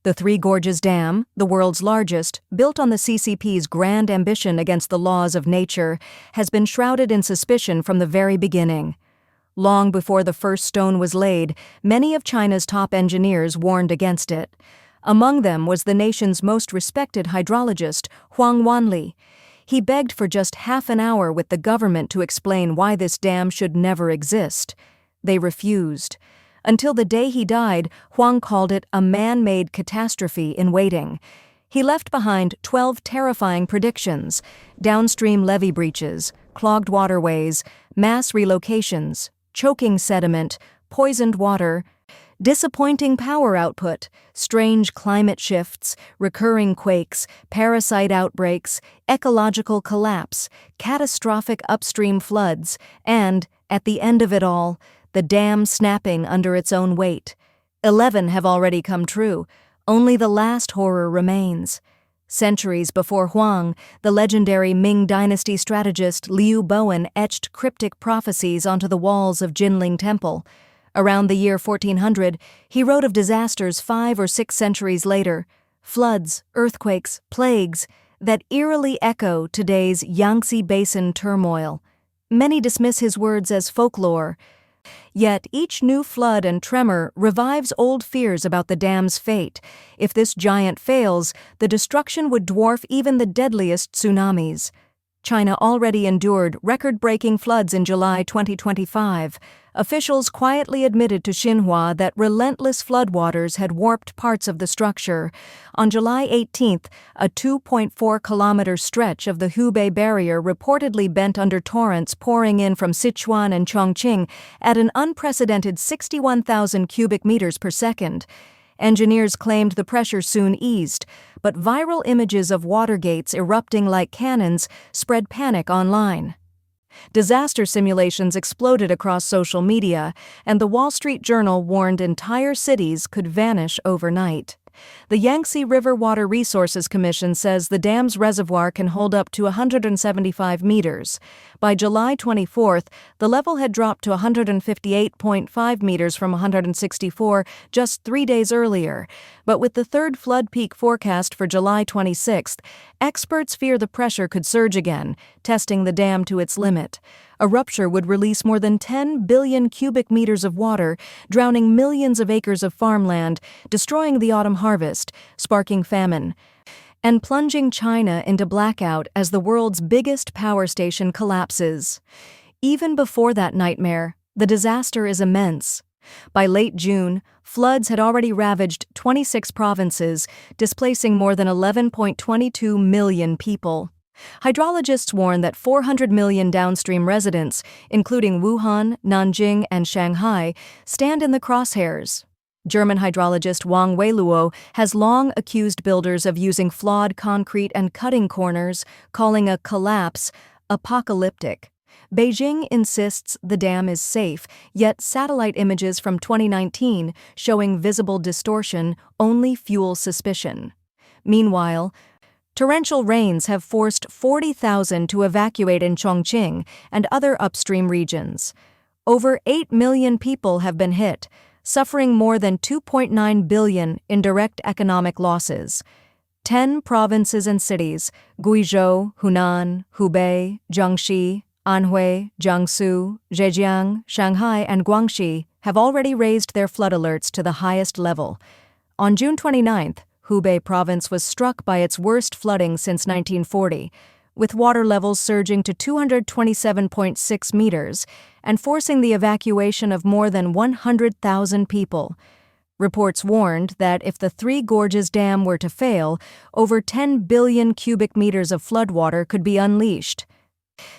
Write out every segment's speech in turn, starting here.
The Three Gorges Dam, the world's largest, built on the CCP's grand ambition against the laws of nature, has been shrouded in suspicion from the very beginning. Long before the first stone was laid, many of China's top engineers warned against it. Among them was the nation's most respected hydrologist, Huang Wanli. He begged for just half an hour with the government to explain why this dam should never exist. They refused. Until the day he died, Huang called it a man-made catastrophe in waiting. He left behind 12 terrifying predictions: downstream levee breaches, clogged waterways, mass relocations, choking sediment, poisoned water, disappointing power output, strange climate shifts, recurring quakes, parasite outbreaks, ecological collapse, catastrophic upstream floods, and, at the end of it all, the dam snapping under its own weight. 11 have already come true. Only the last horror remains. Centuries before Huang, the legendary Ming Dynasty strategist Liu Bowen etched cryptic prophecies onto the walls of Jinling Temple. Around the year 1400, he wrote of disasters 5 or 6 centuries later, floods, earthquakes, plagues, that eerily echo today's Yangtze Basin turmoil. Many dismiss his words as folklore. Yet each new flood and tremor revives old fears about the dam's fate. If this giant fails, the destruction would dwarf even the deadliest tsunamis. China already endured record-breaking floods in July 2025. Officials quietly admitted to Xinhua that relentless floodwaters had warped parts of the structure. On July 18th, a 2.4-kilometer stretch of the Hubei barrier reportedly bent under torrents pouring in from Sichuan and Chongqing at an unprecedented 61,000 cubic meters per second. Engineers claimed the pressure soon eased, but viral images of water gates erupting like cannons spread panic online. Disaster simulations exploded across social media, and the Wall Street Journal warned entire cities could vanish overnight. The Yangtze River Water Resources Commission says the dam's reservoir can hold up to 175 meters. By July 24th, the level had dropped to 158.5 meters from 164 just 3 days earlier. But with the third flood peak forecast for July 26th, experts fear the pressure could surge again, testing the dam to its limit. A rupture would release more than 10 billion cubic meters of water, drowning millions of acres of farmland, destroying the autumn harvest, sparking famine, and plunging China into blackout as the world's biggest power station collapses. Even before that nightmare, the disaster is immense. By late June, floods had already ravaged 26 provinces, displacing more than 11.22 million people. Hydrologists warn that 400 million downstream residents, including Wuhan, Nanjing, and Shanghai, stand in the crosshairs. German hydrologist Wang Wanli has long accused builders of using flawed concrete and cutting corners, calling a collapse apocalyptic. Beijing insists the dam is safe, yet satellite images from 2019 showing visible distortion only fuel suspicion. Meanwhile, torrential rains have forced 40,000 to evacuate in Chongqing and other upstream regions. Over 8 million people have been hit, suffering more than 2.9 billion in direct economic losses. 10 provinces and cities, Guizhou, Hunan, Hubei, Jiangxi, Anhui, Jiangsu, Zhejiang, Shanghai, and Guangxi, have already raised their flood alerts to the highest level. On June 29th, Hubei province was struck by its worst flooding since 1940, with water levels surging to 227.6 meters and forcing the evacuation of more than 100,000 people. Reports warned that if the Three Gorges Dam were to fail, over 10 billion cubic meters of floodwater could be unleashed,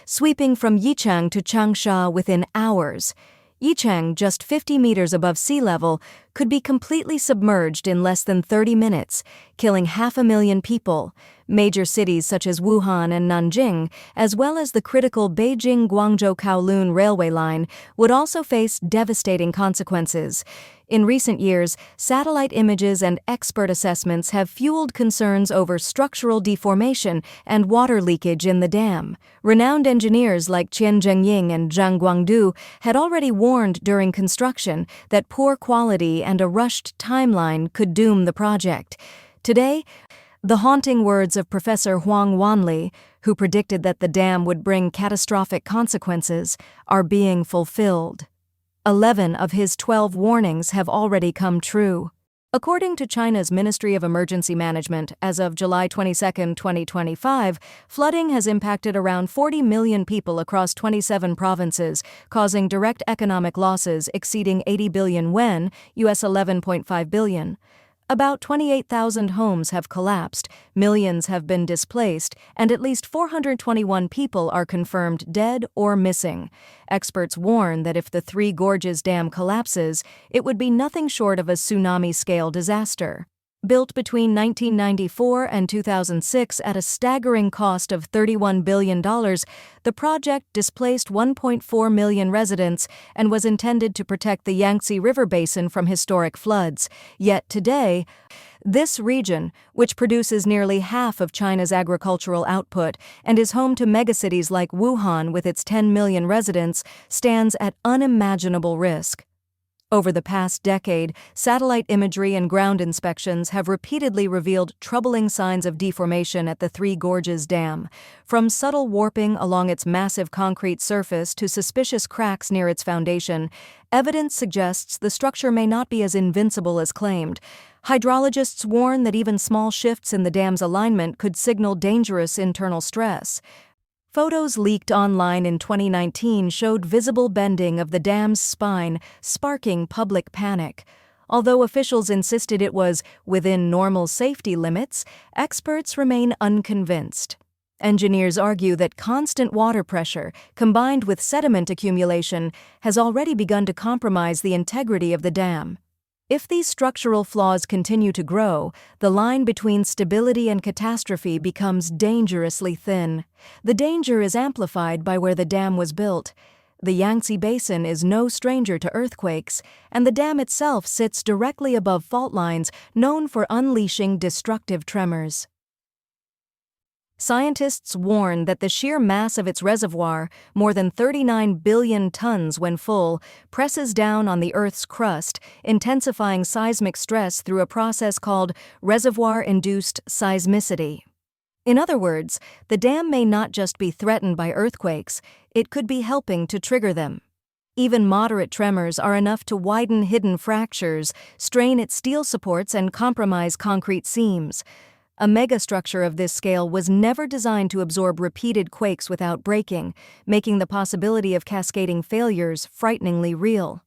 sweeping from Yichang to Changsha within hours. Yichang, just 50 meters above sea level, could be completely submerged in less than 30 minutes, killing 500,000 people. Major cities such as Wuhan and Nanjing, as well as the critical Beijing-Guangzhou-Kowloon railway line, would also face devastating consequences. In recent years, satellite images and expert assessments have fueled concerns over structural deformation and water leakage in the dam. Renowned engineers like Qian Zhengying and Zhang Guangdu had already warned during construction that poor quality and a rushed timeline could doom the project. Today, the haunting words of Professor Huang Wanli, who predicted that the dam would bring catastrophic consequences, are being fulfilled. 11 of his 12 warnings have already come true. According to China's Ministry of Emergency Management, as of July 22, 2025, flooding has impacted around 40 million people across 27 provinces, causing direct economic losses exceeding 80 billion yuan, US $11.5 billion. About 28,000 homes have collapsed, millions have been displaced, and at least 421 people are confirmed dead or missing. Experts warn that if the Three Gorges Dam collapses, it would be nothing short of a tsunami-scale disaster. Built between 1994 and 2006 at a staggering cost of $31 billion, the project displaced 1.4 million residents and was intended to protect the Yangtze River basin from historic floods. Yet today, this region, which produces nearly half of China's agricultural output and is home to megacities like Wuhan with its 10 million residents, stands at unimaginable risk. Over the past decade, satellite imagery and ground inspections have repeatedly revealed troubling signs of deformation at the Three Gorges Dam. From subtle warping along its massive concrete surface to suspicious cracks near its foundation, evidence suggests the structure may not be as invincible as claimed. Hydrologists warn that even small shifts in the dam's alignment could signal dangerous internal stress. Photos leaked online in 2019 showed visible bending of the dam's spine, sparking public panic. Although officials insisted it was within normal safety limits, experts remain unconvinced. Engineers argue that constant water pressure, combined with sediment accumulation, has already begun to compromise the integrity of the dam. If these structural flaws continue to grow, the line between stability and catastrophe becomes dangerously thin. The danger is amplified by where the dam was built. The Yangtze Basin is no stranger to earthquakes, and the dam itself sits directly above fault lines known for unleashing destructive tremors. Scientists warn that the sheer mass of its reservoir, more than 39 billion tons when full, presses down on the Earth's crust, intensifying seismic stress through a process called reservoir-induced seismicity. In other words, the dam may not just be threatened by earthquakes, it could be helping to trigger them. Even moderate tremors are enough to widen hidden fractures, strain its steel supports, and compromise concrete seams. A megastructure of this scale was never designed to absorb repeated quakes without breaking, making the possibility of cascading failures frighteningly real.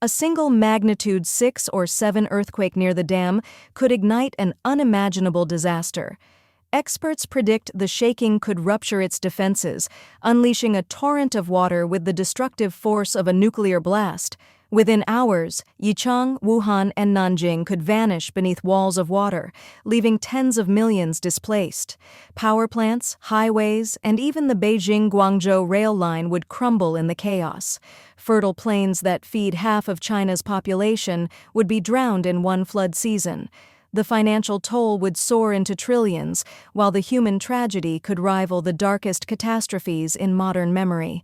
A single magnitude 6 or 7 earthquake near the dam could ignite an unimaginable disaster. Experts predict the shaking could rupture its defenses, unleashing a torrent of water with the destructive force of a nuclear blast. Within hours, Yichang, Wuhan, and Nanjing could vanish beneath walls of water, leaving tens of millions displaced. Power plants, highways, and even the Beijing-Guangzhou rail line would crumble in the chaos. Fertile plains that feed half of China's population would be drowned in one flood season. The financial toll would soar into trillions, while the human tragedy could rival the darkest catastrophes in modern memory.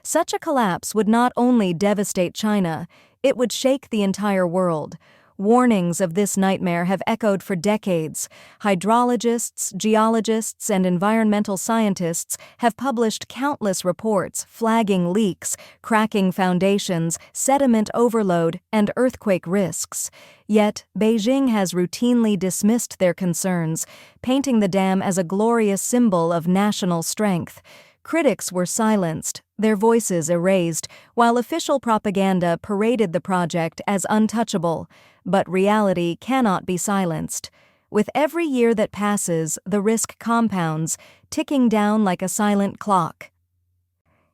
Such a collapse would not only devastate China, it would shake the entire world. Warnings of this nightmare have echoed for decades. Hydrologists, geologists, and environmental scientists have published countless reports flagging leaks, cracking foundations, sediment overload, and earthquake risks. Yet, Beijing has routinely dismissed their concerns, painting the dam as a glorious symbol of national strength. Critics were silenced, their voices erased, while official propaganda paraded the project as untouchable. But reality cannot be silenced. With every year that passes, the risk compounds, ticking down like a silent clock.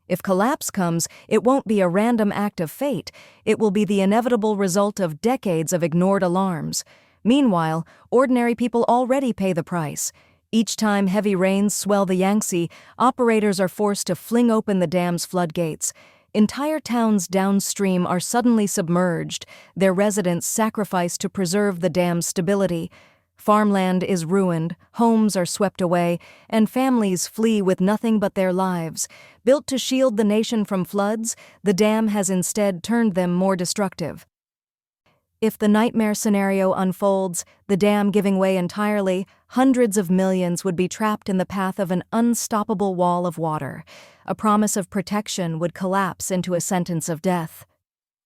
If collapse comes, it won't be a random act of fate. It will be the inevitable result of decades of ignored alarms. Meanwhile, ordinary people already pay the price. Each time heavy rains swell the Yangtze, operators are forced to fling open the dam's floodgates. Entire towns downstream are suddenly submerged, their residents sacrificed to preserve the dam's stability. Farmland is ruined, homes are swept away, and families flee with nothing but their lives. Built to shield the nation from floods, the dam has instead turned them more destructive. If the nightmare scenario unfolds, the dam giving way entirely, hundreds of millions would be trapped in the path of an unstoppable wall of water. A promise of protection would collapse into a sentence of death.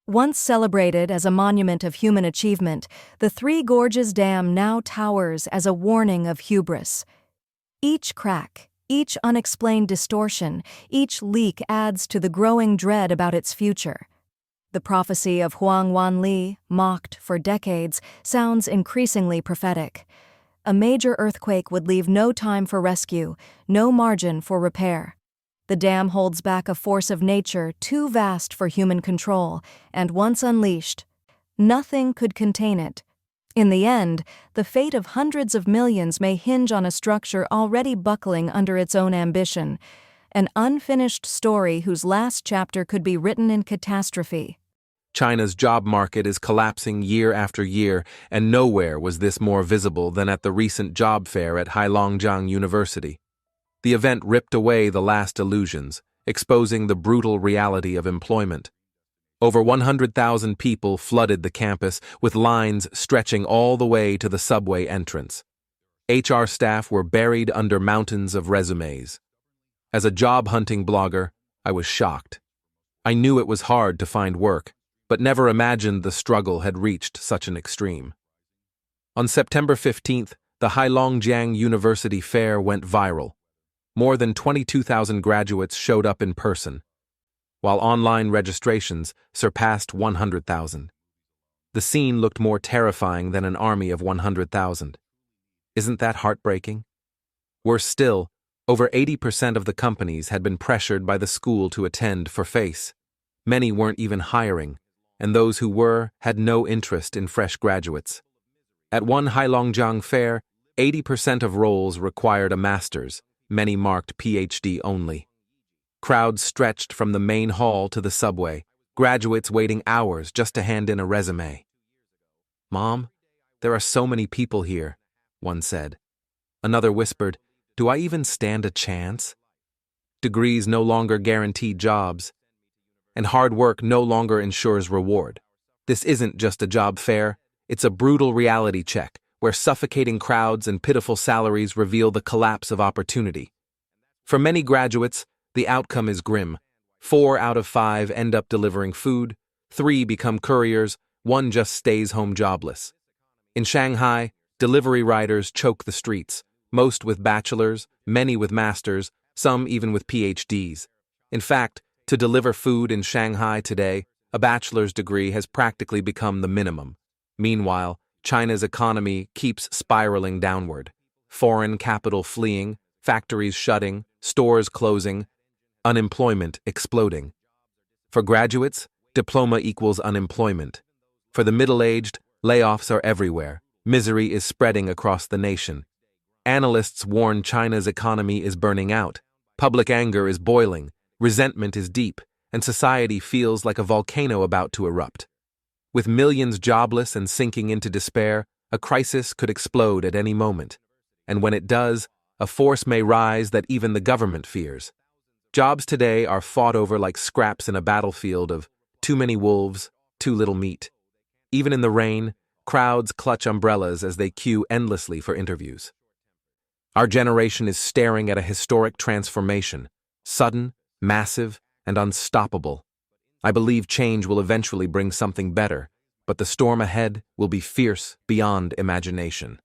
Once celebrated as a monument of human achievement, the Three Gorges Dam now towers as a warning of hubris. Each crack, each unexplained distortion, each leak adds to the growing dread about its future. The prophecy of Huang Wanli, mocked for decades, sounds increasingly prophetic. A major earthquake would leave no time for rescue, no margin for repair. The dam holds back a force of nature too vast for human control, and once unleashed, nothing could contain it. In the end, the fate of hundreds of millions may hinge on a structure already buckling under its own ambition, an unfinished story whose last chapter could be written in catastrophe. China's job market is collapsing year after year, and nowhere was this more visible than at the recent job fair at Heilongjiang University. The event ripped away the last illusions, exposing the brutal reality of employment. Over 100,000 people flooded the campus, with lines stretching all the way to the subway entrance. HR staff were buried under mountains of resumes. As a job-hunting blogger, I was shocked. I knew it was hard to find work, but never imagined the struggle had reached such an extreme. On September 15th, the Heilongjiang University Fair went viral. More than 22,000 graduates showed up in person, while online registrations surpassed 100,000. The scene looked more terrifying than an army of 100,000. Isn't that heartbreaking? Worse still, over 80% of the companies had been pressured by the school to attend for face. Many weren't even hiring, and those who were had no interest in fresh graduates. At one Heilongjiang fair, 80% of roles required a master's, many marked PhD only. Crowds stretched from the main hall to the subway, graduates waiting hours just to hand in a resume. "Mom, there are so many people here," one said. Another whispered, "Do I even stand a chance?" Degrees no longer guarantee jobs, and hard work no longer ensures reward. This isn't just a job fair, it's a brutal reality check, where suffocating crowds and pitiful salaries reveal the collapse of opportunity. For many graduates, the outcome is grim. 4 out of 5 end up delivering food, 3 become couriers, 1 just stays home jobless. In Shanghai, delivery riders choke the streets, most with bachelors, many with masters, some even with PhDs. In fact, to deliver food in Shanghai today, a bachelor's degree has practically become the minimum. Meanwhile, China's economy keeps spiraling downward. Foreign capital fleeing, factories shutting, stores closing, unemployment exploding. For graduates, diploma equals unemployment. For the middle-aged, layoffs are everywhere. Misery is spreading across the nation. Analysts warn China's economy is burning out. Public anger is boiling, resentment is deep, and society feels like a volcano about to erupt. With millions jobless and sinking into despair, a crisis could explode at any moment. And when it does, a force may rise that even the government fears. Jobs today are fought over like scraps in a battlefield of too many wolves, too little meat. Even in the rain, crowds clutch umbrellas as they queue endlessly for interviews. Our generation is staring at a historic transformation, sudden, massive, and unstoppable. I believe change will eventually bring something better, but the storm ahead will be fierce beyond imagination.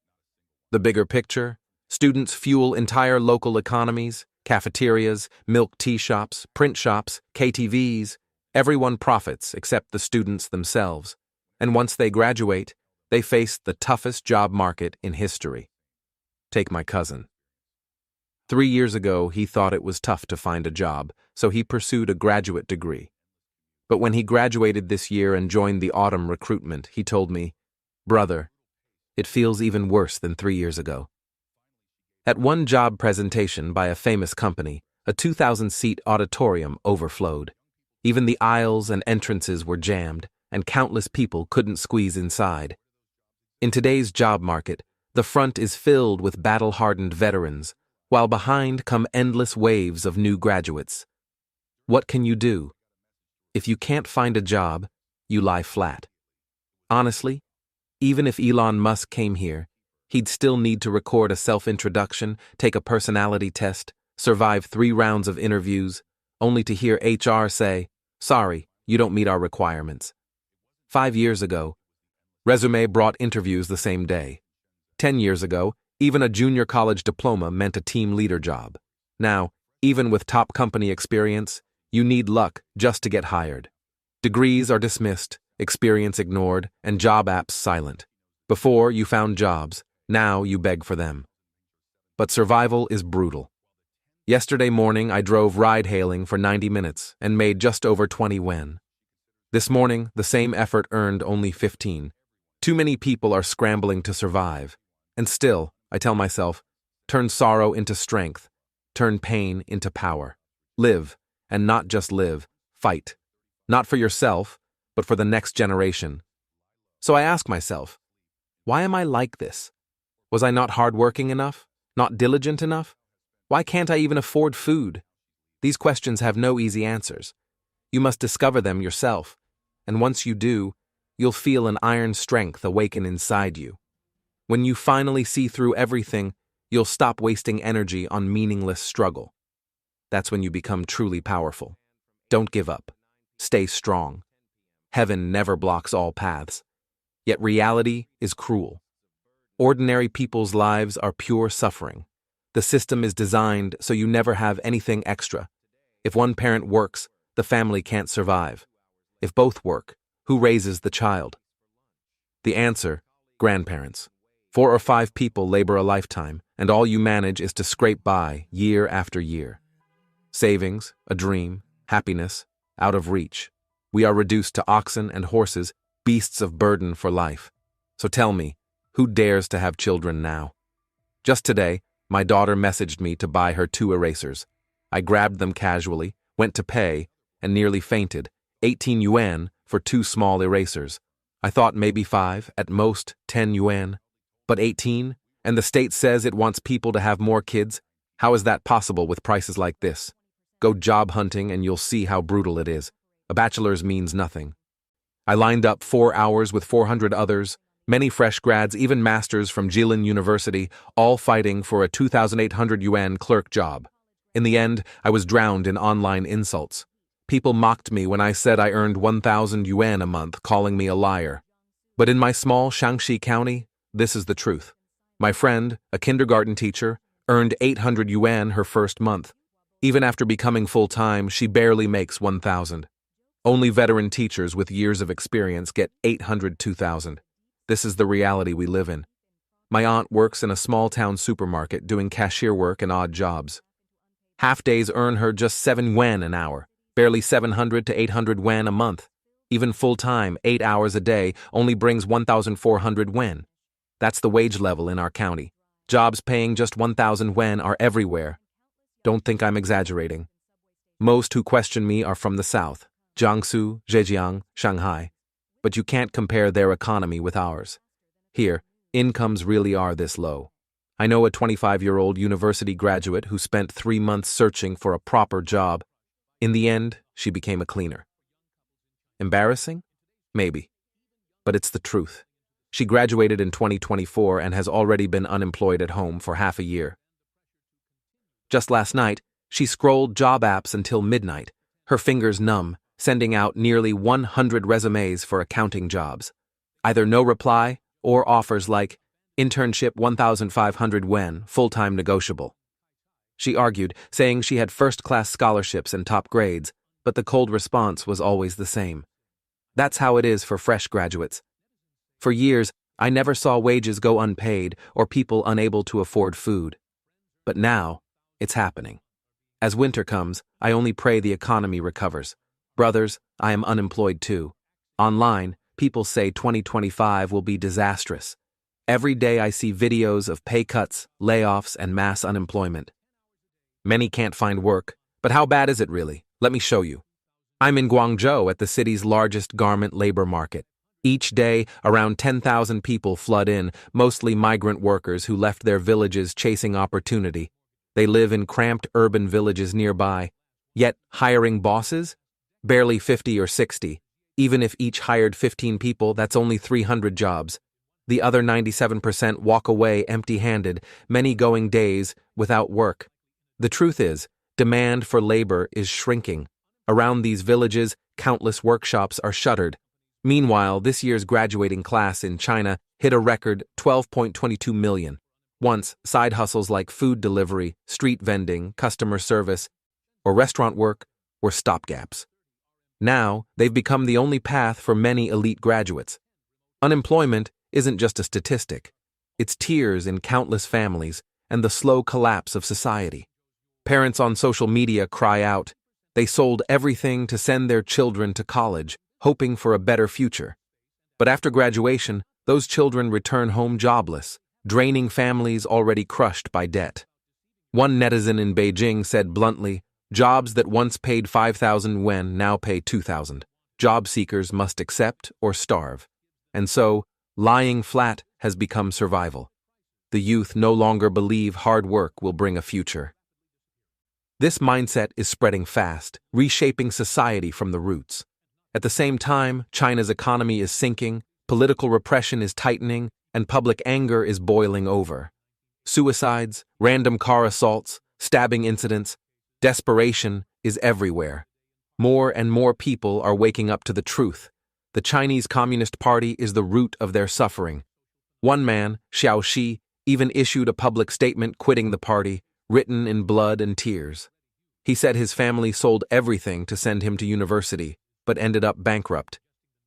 The bigger picture: students fuel entire local economies, cafeterias, milk tea shops, print shops, KTVs. Everyone profits except the students themselves. And once they graduate, they face the toughest job market in history. Take my cousin. 3 years ago, he thought it was tough to find a job, so he pursued a graduate degree. But when he graduated this year and joined the autumn recruitment, he told me, "Brother, It feels even worse than 3 years ago. At one job presentation by a famous company, a 2,000-seat auditorium overflowed. Even the aisles and entrances were jammed, and countless people couldn't squeeze inside. In today's job market, the front is filled with battle-hardened veterans, while behind come endless waves of new graduates. What can you do? If you can't find a job, you lie flat. Honestly, even if Elon Musk came here, he'd still need to record a self-introduction, take a personality test, survive 3 rounds of interviews, only to hear HR say, "Sorry, you don't meet our requirements." 5 years ago, resume brought interviews the same day. 10 years ago, even a junior college diploma meant a team leader job. Now, even with top company experience, you need luck just to get hired. Degrees are dismissed, experience ignored, and job apps silent. Before, you found jobs. Now you beg for them. But survival is brutal. Yesterday morning, I drove ride-hailing for 90 minutes and made just over 20 yuan. This morning, the same effort earned only 15. Too many people are scrambling to survive. And still, I tell myself, turn sorrow into strength, turn pain into power. Live, and not just live, fight. Not for yourself, but for the next generation. So I ask myself, why am I like this? Was I not hardworking enough? Not diligent enough? Why can't I even afford food? These questions have no easy answers. You must discover them yourself, and once you do, you'll feel an iron strength awaken inside you. When you finally see through everything, you'll stop wasting energy on meaningless struggle. That's when you become truly powerful. Don't give up. Stay strong. Heaven never blocks all paths. Yet reality is cruel. Ordinary people's lives are pure suffering. The system is designed so you never have anything extra. If one parent works, the family can't survive. If both work, who raises the child? The answer: grandparents. 4 or 5 people labor a lifetime, and all you manage is to scrape by year after year. Savings, a dream, happiness, out of reach. We are reduced to oxen and horses, beasts of burden for life. So tell me, who dares to have children now? Just today, my daughter messaged me to buy her 2 erasers. I grabbed them casually, went to pay, and nearly fainted. 18 yuan for 2 small erasers. I thought maybe 5, at most 10 yuan. But 18, and the state says it wants people to have more kids? How is that possible with prices like this? Go job hunting and you'll see how brutal it is. A bachelor's means nothing. I lined up 4 hours with 400 others, many fresh grads, even masters from Jilin University, all fighting for a 2,800 yuan clerk job. In the end, I was drowned in online insults. People mocked me when I said I earned 1,000 yuan a month, calling me a liar. But in my small Shaanxi county, this is the truth. My friend, a kindergarten teacher, earned 800 yuan her first month. Even after becoming full-time, she barely makes 1,000. Only veteran teachers with years of experience get 800, 2,000. This is the reality we live in. My aunt works in a small-town supermarket doing cashier work and odd jobs. Half-days earn her just 7 yuan an hour, barely 700 to 800 yuan a month. Even full-time, 8 hours a day, only brings 1,400 yuan. That's the wage level in our county. Jobs paying just 1,000 yuan are everywhere. Don't think I'm exaggerating. Most who question me are from the south, Jiangsu, Zhejiang, Shanghai. But you can't compare their economy with ours. Here, incomes really are this low. I know a 25-year-old university graduate who spent 3 months searching for a proper job. In the end, she became a cleaner. Embarrassing? Maybe. But it's the truth. She graduated in 2024 and has already been unemployed at home for half a year. Just last night, she scrolled job apps until midnight, her fingers numb, sending out nearly 100 resumes for accounting jobs. Either no reply or offers like internship 1,500 yuan, full-time negotiable. She argued, saying she had first-class scholarships and top grades, but the cold response was always the same. That's how it is for fresh graduates. For years, I never saw wages go unpaid or people unable to afford food. But now, it's happening. As winter comes, I only pray the economy recovers. Brothers, I am unemployed too. Online, people say 2025 will be disastrous. Every day I see videos of pay cuts, layoffs, and mass unemployment. Many can't find work, but how bad is it really? Let me show you. I'm in Guangzhou at the city's largest garment labor market. Each day, around 10,000 people flood in, mostly migrant workers who left their villages chasing opportunity. They live in cramped urban villages nearby. Yet, hiring bosses? Barely 50 or 60. Even if each hired 15 people, that's only 300 jobs. The other 97% walk away empty-handed, many going days without work. The truth is, demand for labor is shrinking. Around these villages, countless workshops are shuttered. Meanwhile, this year's graduating class in China hit a record 12.22 million. Once, side hustles like food delivery, street vending, customer service, or restaurant work were stopgaps. Now, they've become the only path for many elite graduates. Unemployment isn't just a statistic. It's tears in countless families and the slow collapse of society. Parents on social media cry out. They sold everything to send their children to college, hoping for a better future. But after graduation, those children return home jobless, draining families already crushed by debt. One netizen in Beijing said bluntly, "Jobs that once paid 5,000 yuan now pay 2,000. Job seekers must accept or starve." And so, lying flat has become survival. The youth no longer believe hard work will bring a future. This mindset is spreading fast, reshaping society from the roots. At the same time, China's economy is sinking, political repression is tightening, and public anger is boiling over. Suicides, random car assaults, stabbing incidents, desperation is everywhere. More and more people are waking up to the truth. The Chinese Communist Party is the root of their suffering. One man, Xiao Shi, even issued a public statement quitting the party, written in blood and tears. He said his family sold everything to send him to university, but ended up bankrupt.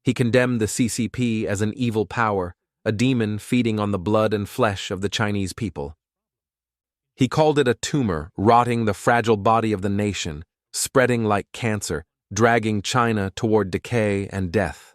He condemned the CCP as an evil power, a demon feeding on the blood and flesh of the Chinese people. He called it a tumor, rotting the fragile body of the nation, spreading like cancer, dragging China toward decay and death.